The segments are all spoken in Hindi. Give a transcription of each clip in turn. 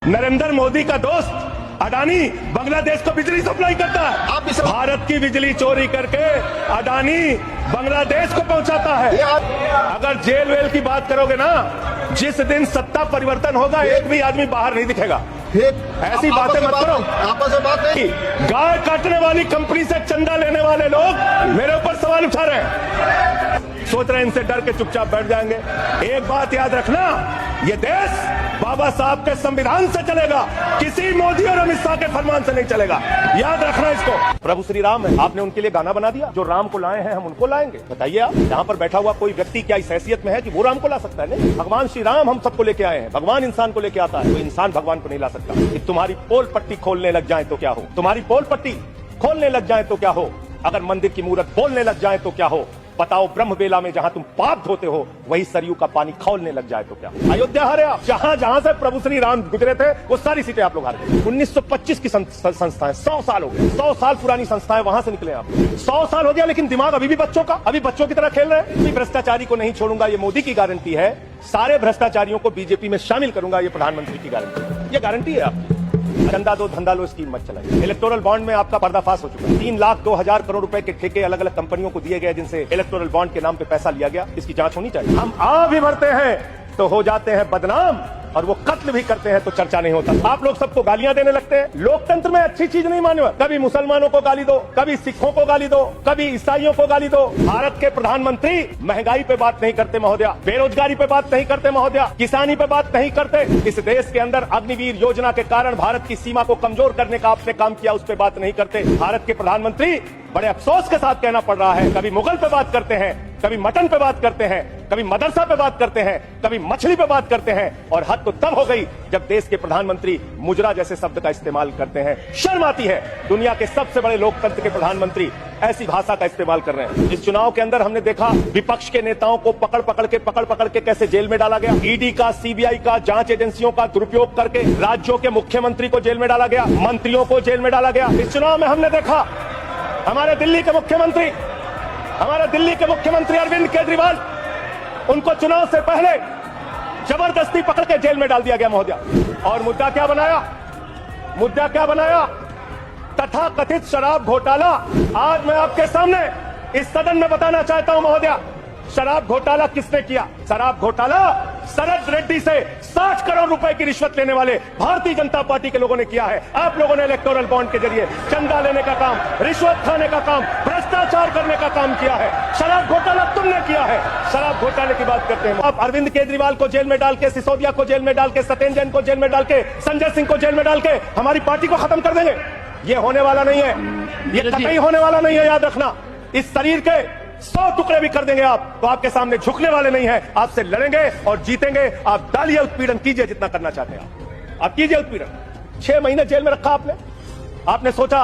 नरेंद्र मोदी का दोस्त अडानी बांग्लादेश को बिजली सप्लाई करता है। भारत की बिजली चोरी करके अडानी बांग्लादेश को पहुंचाता है। अगर जेल वेल की बात करोगे ना, जिस दिन सत्ता परिवर्तन होगा एक भी आदमी बाहर नहीं दिखेगा। ऐसी बातें मत करो। आपस में बात नहीं। गाय काटने वाली कंपनी से चंदा लेने वाले लोग मेरे ऊपर सवाल उठा रहे हैं, सोच रहे हैं इनसे डर के चुपचाप बैठ जाएंगे। एक बात याद रखना, ये देश बाबा साहब के संविधान से चलेगा, किसी मोदी और अमित शाह के फरमान से नहीं चलेगा। याद रखना इसको। प्रभु श्री राम है, आपने उनके लिए गाना बना दिया। जो राम को लाए हैं हम उनको लाएंगे। बताइए आप, यहाँ पर बैठा हुआ कोई व्यक्ति क्या इस हैसियत में है कि वो राम को ला सकता है? नहीं, भगवान श्री राम हम सबको लेके आए हैं। भगवान इंसान को लेके आता है, तो इंसान भगवान को नहीं ला सकता। कि तुम्हारी पोल पट्टी खोलने लग जाए तो क्या हो, तुम्हारी पोल पट्टी खोलने लग जाए तो क्या हो, अगर मंदिर की मूर्त बोलने लग जाए तो क्या हो, बताओ ब्रह्म बेला में जहां तुम पाप धोते हो वही सरयू का पानी खौलने लग जाए तो क्या? अयोध्या हारे आप। जहां जहां से प्रभु श्री राम गुजरे थे वो सारी सीटें आप लोग हार गए। 1925 की संस्थाएं 100 साल हो गए, 100 साल पुरानी संस्थाएं, वहां से निकले आप। 100 साल हो गया लेकिन दिमाग अभी भी बच्चों का, अभी बच्चों की तरह खेल रहे हैं। भ्रष्टाचारी को नहीं छोड़ूंगा, ये मोदी की गारंटी है। सारे भ्रष्टाचारियों को बीजेपी में शामिल करूंगा, ये प्रधानमंत्री की गारंटी, ये गारंटी है आपकी। चंदा दो धंधा लो स्कीम मत चलाइए। इलेक्टोरल बॉन्ड में आपका पर्दाफाश हो चुका है। 3,02,000 करोड़ रुपए के ठेके अलग अलग कंपनियों को दिए गए, जिनसे इलेक्टोरल बॉन्ड के नाम पे पैसा लिया गया। इसकी जांच होनी चाहिए। हम आ भी भरते हैं तो हो जाते हैं बदनाम, और वो कत्ल भी करते हैं तो चर्चा नहीं होता। आप लोग सबको गालियां देने लगते हैं। लोकतंत्र में अच्छी चीज नहीं माने। कभी मुसलमानों को गाली दो, कभी सिखों को गाली दो, कभी ईसाइयों को गाली दो। भारत के प्रधानमंत्री महंगाई पे बात नहीं करते महोदया, बेरोजगारी पे बात नहीं करते महोदया, किसानी पे बात नहीं करते। इस देश के अंदर अग्निवीर योजना के कारण भारत की सीमा को कमजोर करने का आपने काम किया, उस पर बात नहीं करते। भारत के प्रधानमंत्री बड़े अफसोस के साथ कहना पड़ रहा है, कभी मुगल पे बात करते हैं, कभी मटन पे बात करते हैं, कभी मदरसा पे बात करते हैं, कभी मछली पे बात करते हैं, और हद तो तब हो गई जब देश के प्रधानमंत्री मुजरा जैसे शब्द का इस्तेमाल करते हैं। शर्म आती है। दुनिया के सबसे बड़े लोकतंत्र के प्रधानमंत्री ऐसी भाषा का इस्तेमाल कर रहे हैं। इस चुनाव के अंदर हमने देखा विपक्ष के नेताओं को पकड़ पकड़ के कैसे जेल में डाला गया। ईडी का, सीबीआई का, जांच एजेंसियों का दुरुपयोग करके राज्यों के मुख्यमंत्री को जेल में डाला गया, मंत्रियों को जेल में डाला गया। इस चुनाव में हमने देखा हमारे दिल्ली के मुख्यमंत्री अरविंद केजरीवाल, उनको चुनाव से पहले जबरदस्ती पकड़ के जेल में डाल दिया गया महोदया। और मुद्दा क्या बनाया? तथाकथित शराब घोटाला। आज मैं आपके सामने इस सदन में बताना चाहता हूं महोदया, शराब घोटाला किसने किया? शराब घोटाला शरद रेड्डी से 60 करोड़ रुपए की रिश्वत लेने वाले भारतीय जनता पार्टी के लोगों ने किया है। आप लोगों ने इलेक्टोरल बॉन्ड के जरिए चंदा लेने का काम, रिश्वत खाने का काम, भ्रष्टाचार करने का काम किया है। शराब घोटाला तुमने किया है। शराब घोटाले की बात करते हैं आप। अरविंद केजरीवाल को जेल में डाल के, सिसोदिया को जेल में डाल के, सत्येंद्र जैन को जेल में डाल के, संजय सिंह को जेल में डाल के हमारी पार्टी को खत्म कर देंगे। ये होने वाला नहीं है, ये कतई होने वाला नहीं है। याद रखना, इस शरीर के 100 टुकड़े भी कर देंगे आप तो आपके सामने झुकने वाले नहीं है। आपसे लड़ेंगे और जीतेंगे। आप डालिए, उत्पीड़न कीजिए जितना करना चाहते हैं आप कीजिए उत्पीड़न। 6 महीने जेल में रखा आपने सोचा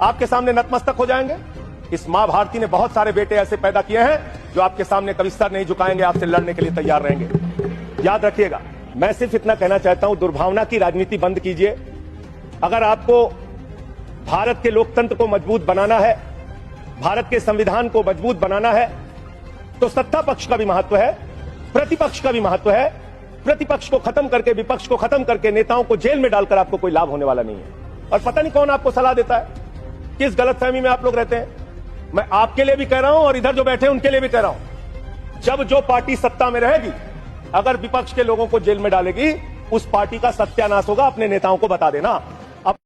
आपके सामने नतमस्तक हो जाएंगे? इस मां भारती ने बहुत सारे बेटे ऐसे पैदा किए हैं जो आपके सामने कभी सर नहीं झुकाएंगे, आपसे लड़ने के लिए तैयार रहेंगे। याद रखिएगा, मैं सिर्फ इतना कहना चाहता हूं, दुर्भावना की राजनीति बंद कीजिए। अगर आपको भारत के लोकतंत्र को मजबूत बनाना है, भारत के संविधान को मजबूत बनाना है, तो सत्ता पक्ष का भी महत्व है, प्रतिपक्ष का भी महत्व है। प्रतिपक्ष को खत्म करके, विपक्ष को खत्म करके नेताओं को जेल में डालकर आपको कोई लाभ होने वाला नहीं है। और पता नहीं कौन आपको सलाह देता है, किस गलतफहमी में आप लोग रहते हैं। मैं आपके लिए भी कह रहा हूं और इधर जो बैठे हैं उनके लिए भी कह रहा हूं, जब जो पार्टी सत्ता में रहेगी, अगर विपक्ष के लोगों को जेल में डालेगी, उस पार्टी का सत्यानाश होगा। अपने नेताओं को बता देना।